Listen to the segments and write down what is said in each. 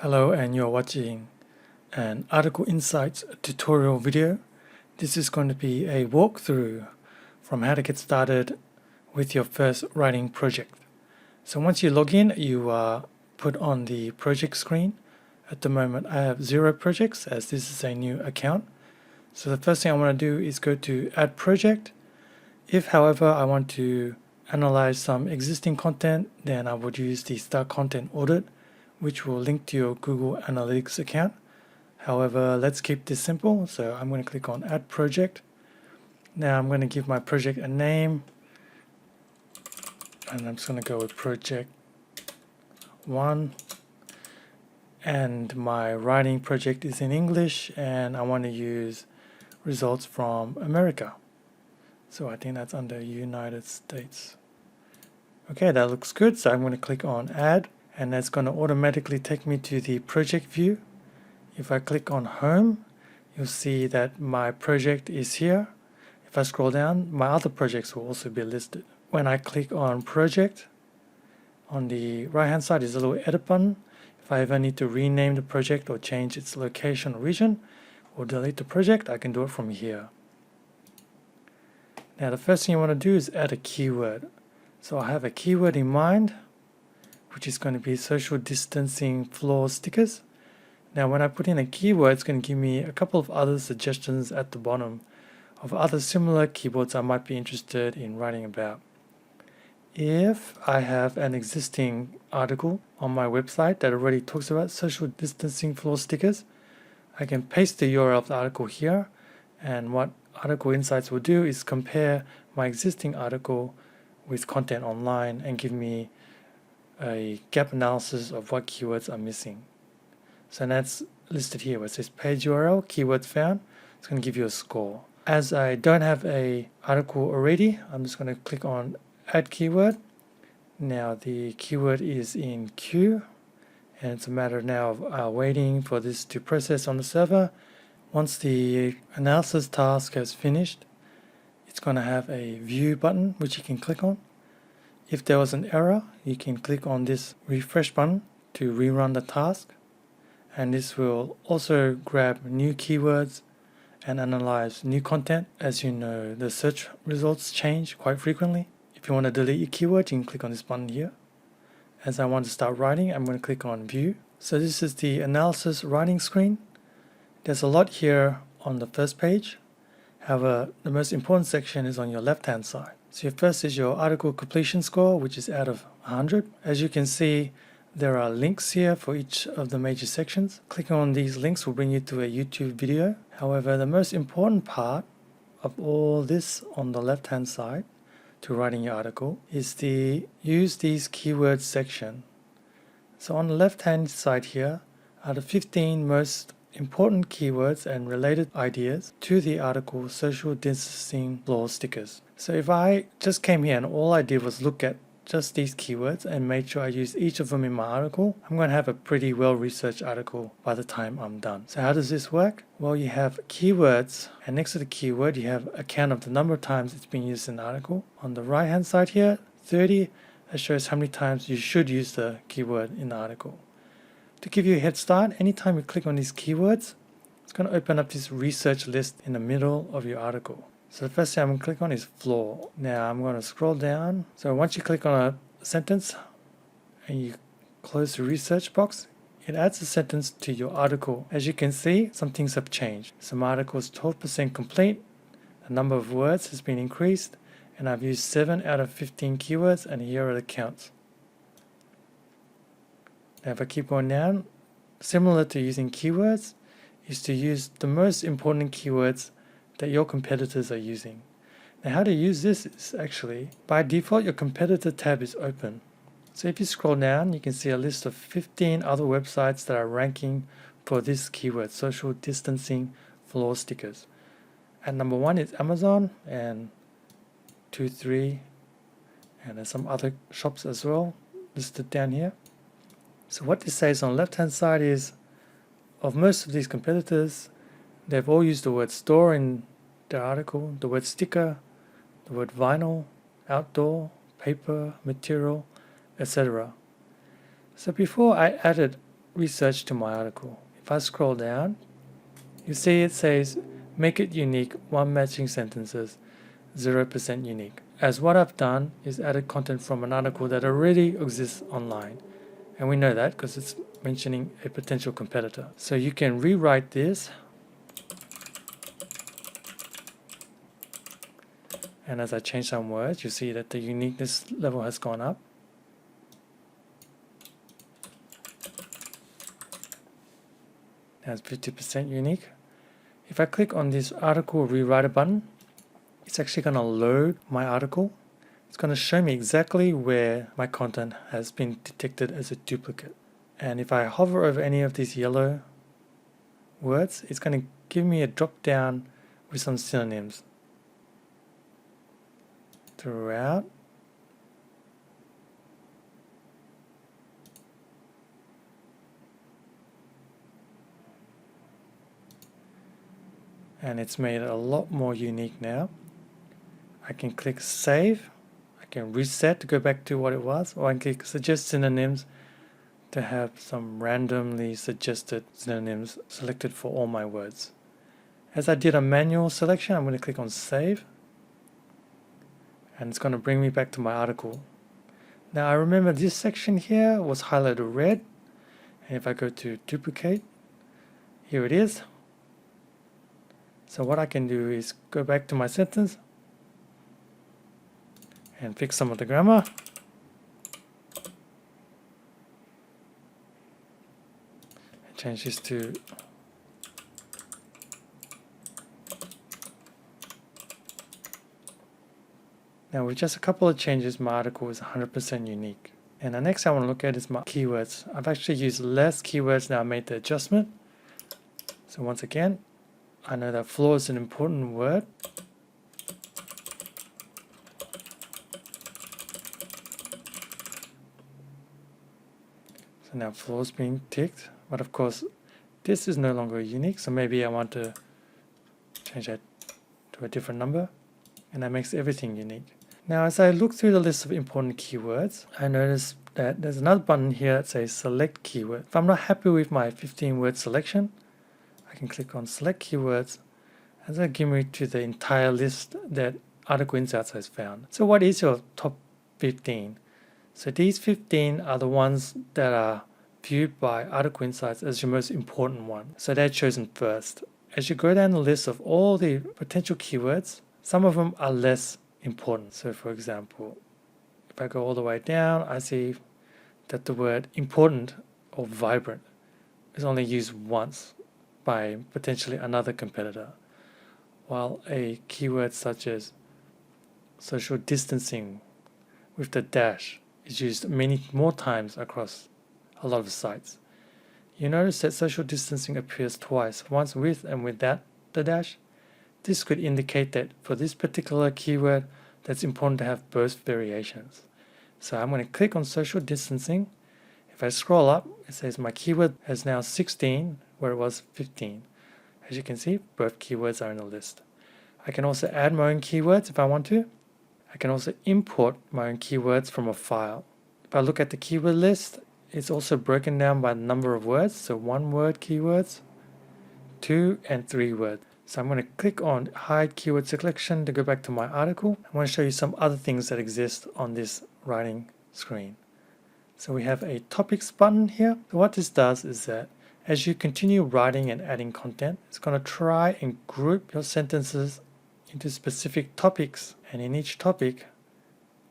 Hello, and you're watching an Article Insights tutorial video. This is going to be a walkthrough from how to get started with your first writing project. So once you log in, you are put on the project screen. At the moment, I have 0 projects as this is a new account. So the first thing I want to do is go to Add Project. If, however, I want to analyze some existing content, then I would use the Start Content Audit, which will link to your Google Analytics account. However, let's keep this simple. So I'm going to click on Add Project. Now I'm going to give my project a name. And I'm just going to go with Project 1. And my writing project is in English. And I want to use results from America. So I think that's under United States. Okay, that looks good. So I'm going to click on Add. And that's going to automatically take me to the project view. If I click on Home, you'll see that my project is here. If I scroll down, my other projects will also be listed. When I click on Project, on the right hand side is a little edit button. If I ever need to rename the project or change its location or region or delete the project, I can do it from here. Now the first thing you want to do is add a keyword. So I have a keyword in mind, which is going to be social distancing floor stickers. Now when I put in a keyword, it's going to give me a couple of other suggestions at the bottom of other similar keywords I might be interested in writing about. If I have an existing article on my website that already talks about social distancing floor stickers, I can paste the URL of the article here, and what Article Insights will do is compare my existing article with content online and give me a gap analysis of what keywords are missing. So that's listed here where it says page URL, keywords found. It's going to give you a score. As I don't have a article already, I'm just going to click on Add Keyword. Now the keyword is in queue, and it's a matter now of waiting for this to process on the server. Once the analysis task has finished, it's going to have a View button which you can click on. If there was an error, you can click on this refresh button to rerun the task, and this will also grab new keywords and analyze new content. As you know, the search results change quite frequently. If you want to delete your keyword, you can click on this button here. As I want to start writing, I'm going to click on View. So this is the analysis writing screen. There's a lot here on the first page. However, the most important section is on your left-hand side. So first is your article completion score, which is out of 100. As you can see, there are links here for each of the major sections. Clicking on these links will bring you to a YouTube video. However, the most important part of all this on the left-hand side to writing your article is the Use These Keywords section. So on the left-hand side here are the 15 most important keywords and related ideas to the article social distancing floor stickers. So if I just came here and all I did was look at just these keywords and made sure I use each of them in my article, I'm going to have a pretty well-researched article by the time I'm done. So how does this work? Well, you have keywords, and next to the keyword you have a count of the number of times it's been used in the article. On the right hand side here, 30, that shows how many times you should use the keyword in the article. To give you a head start, anytime you click on these keywords, it's going to open up this research list in the middle of your article. So the first thing I'm going to click on is floor. Now I'm going to scroll down. So once you click on a sentence and you close the research box, it adds a sentence to your article. As you can see, some things have changed. Some articles 12% complete, the number of words has been increased, and I've used 7 out of 15 keywords, and here are the counts. Now if I keep going down, similar to using keywords, is to use the most important keywords that your competitors are using. Now how to use this is actually, by default your competitor tab is open. So if you scroll down, you can see a list of 15 other websites that are ranking for this keyword, social distancing floor stickers. And number 1 is Amazon, and 2, 3, and there's some other shops as well listed down here. So what this says on the left hand side is, of most of these competitors, they've all used the word store in their article, the word sticker, the word vinyl, outdoor, paper, material, etc. So before I added research to my article. If I scroll down, you see it says make it unique, 1 matching sentences, 0% unique. As what I've done is added content from an article that already exists online. And we know that because it's mentioning a potential competitor. So you can rewrite this. And as I change some words, you see that the uniqueness level has gone up. Now it's 50% unique. If I click on this article rewriter button, it's actually going to load my article. It's going to show me exactly where my content has been detected as a duplicate. And if I hover over any of these yellow words, it's going to give me a drop down with some synonyms throughout. And it's made it a lot more unique now. I can click save, I can reset to go back to what it was, or I can click suggest synonyms to have some randomly suggested synonyms selected for all my words. As I did a manual selection, I'm going to click on save, and it's going to bring me back to my article. Now I remember this section here was highlighted red, and if I go to duplicate, here it is. So what I can do is go back to my sentence and fix some of the grammar. And change this to now with just a couple of changes, my article is 100% unique. And the next I want to look at is my keywords. I've actually used less keywords now. I made the adjustment. So once again, I know that floor is an important word. So now floor is being ticked, but of course this is no longer unique, so maybe I want to change that to a different number, and that makes everything unique. Now as I look through the list of important keywords, I notice that there's another button here that says select keyword. If I'm not happy with my 15 word selection, I can click on select keywords, and that'll give me to the entire list that Article Insights has found. So what is your top 15? So these 15 are the ones that are viewed by Article Insights as your most important one. So they're chosen first. As you go down the list of all the potential keywords, some of them are less important. So for example, if I go all the way down, I see that the word important or vibrant is only used once by potentially another competitor, while a keyword such as social distancing with the dash is used many more times across a lot of sites. You notice that social distancing appears twice, once with and without the dash. This could indicate that for this particular keyword, that's important to have both variations. So I'm going to click on social distancing. If I scroll up, it says my keyword has now 16 where it was 15. As you can see, both keywords are in the list. I can also add my own keywords if I want to. I can also import my own keywords from a file. If I look at the keyword list, it's also broken down by the number of words, so 1 word keywords, 2 and 3 words. So I'm going to click on hide keyword selection to go back to my article. I want to show you some other things that exist on this writing screen. So we have a topics button here. So what this does is that as you continue writing and adding content, it's going to try and group your sentences into specific topics. And in each topic,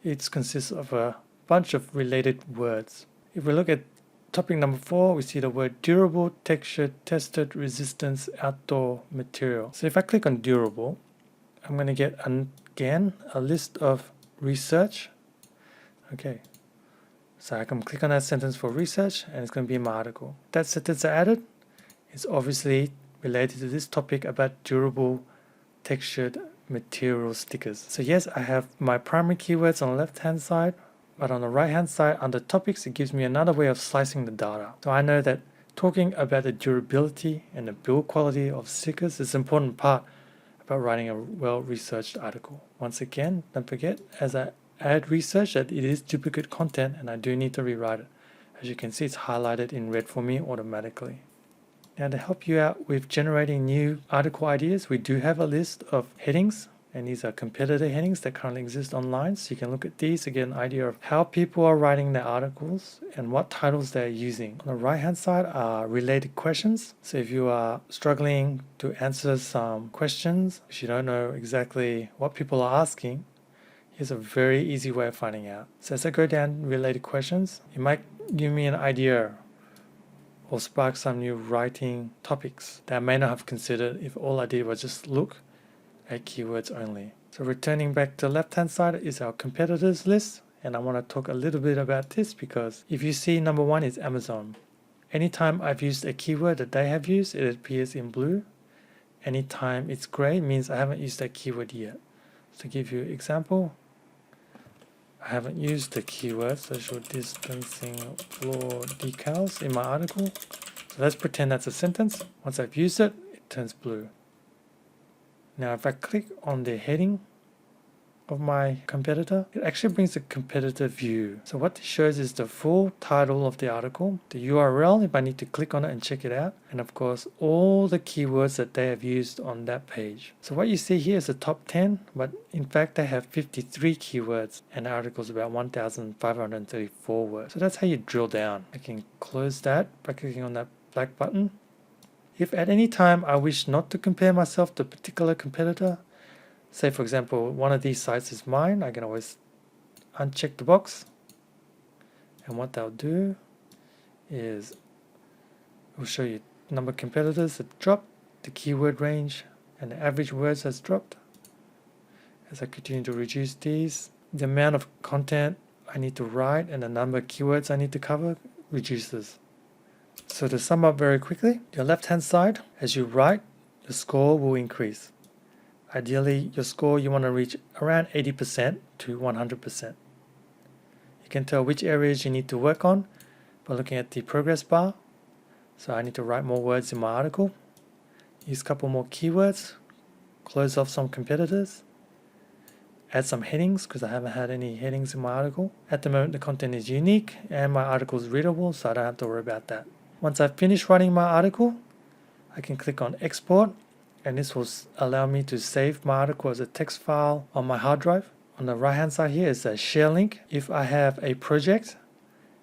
it consists of a bunch of related words. If we look at topic number 4, we see the word durable, textured, tested, resistance, outdoor material. So if I click on durable, I'm going to get again a list of research. Okay, so I can click on that sentence for research and it's going to be in my article. That sentence I added is obviously related to this topic about durable, textured material stickers. So yes, I have my primary keywords on the left hand side, but on the right hand side under topics, it gives me another way of slicing the data. So I know that talking about the durability and the build quality of stickers is an important part about writing a well-researched article. Once again, don't forget, as I add research, that it is duplicate content and I do need to rewrite it As you can see, it's highlighted in red for me automatically. Now, to help you out with generating new article ideas, we do have a list of headings, and these are competitor headings that currently exist online. So you can look at these to get an idea of how people are writing their articles and what titles they're using. On the right hand side are related questions. So if you are struggling to answer some questions, if you don't know exactly what people are asking, here's a very easy way of finding out. So as I go down related questions, it might give me an idea or spark some new writing topics that I may not have considered if all I did was just look at keywords only. So returning back to the left hand side is our competitors list, and I want to talk a little bit about this because if you see number 1 is Amazon. Anytime I've used a keyword that they have used, it appears in blue. Anytime it's gray means I haven't used that keyword yet. So to give you an example, I haven't used the keyword social distancing floor decals in my article. So let's pretend that's a sentence. Once I've used it, it turns blue. Now if I click on the heading of my competitor, it actually brings a competitor view. So what this shows is the full title of the article, the URL if I need to click on it and check it out, and of course all the keywords that they have used on that page. So what you see here is the top 10, but in fact they have 53 keywords and the article is about 1,534 words. So that's how you drill down. I can close that by clicking on that black button. If at any time I wish not to compare myself to a particular competitor, say for example one of these sites is mine, I can always uncheck the box, and what they'll do is it will show you number of competitors that dropped, the keyword range, and the average words has dropped. As I continue to reduce these, the amount of content I need to write and the number of keywords I need to cover reduces. So to sum up very quickly, your left hand side, as you write, your score will increase. Ideally, your score you want to reach around 80% to 100%. You can tell which areas you need to work on by looking at the progress bar. So I need to write more words in my article, use a couple more keywords, close off some competitors, add some headings because I haven't had any headings in my article. At the moment the content is unique and my article is readable, so I don't have to worry about that. Once I've finished writing my article, I can click on export, and this will allow me to save my article as a text file on my hard drive. On the right hand side here is a share link. If I have a project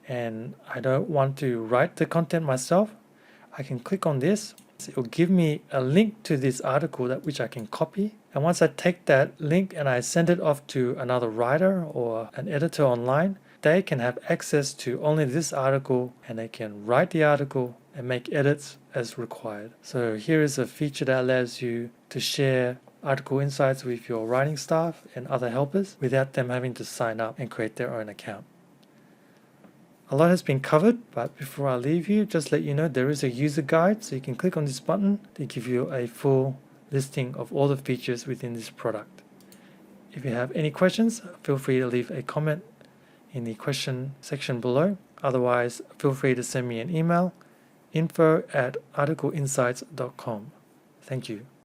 and I don't want to write the content myself, I can click on this. It will give me a link to this article which I can copy, and once I take that link and I send it off to another writer or an editor online, they can have access to only this article and they can write the article and make edits as required. So here is a feature that allows you to share article insights with your writing staff and other helpers without them having to sign up and create their own account. A lot has been covered, but before I leave you, just let you know there is a user guide, so you can click on this button to give you a full listing of all the features within this product. If you have any questions, feel free to leave a comment in the question section below. Otherwise, feel free to send me an email, info@articleinsights.com. Thank you.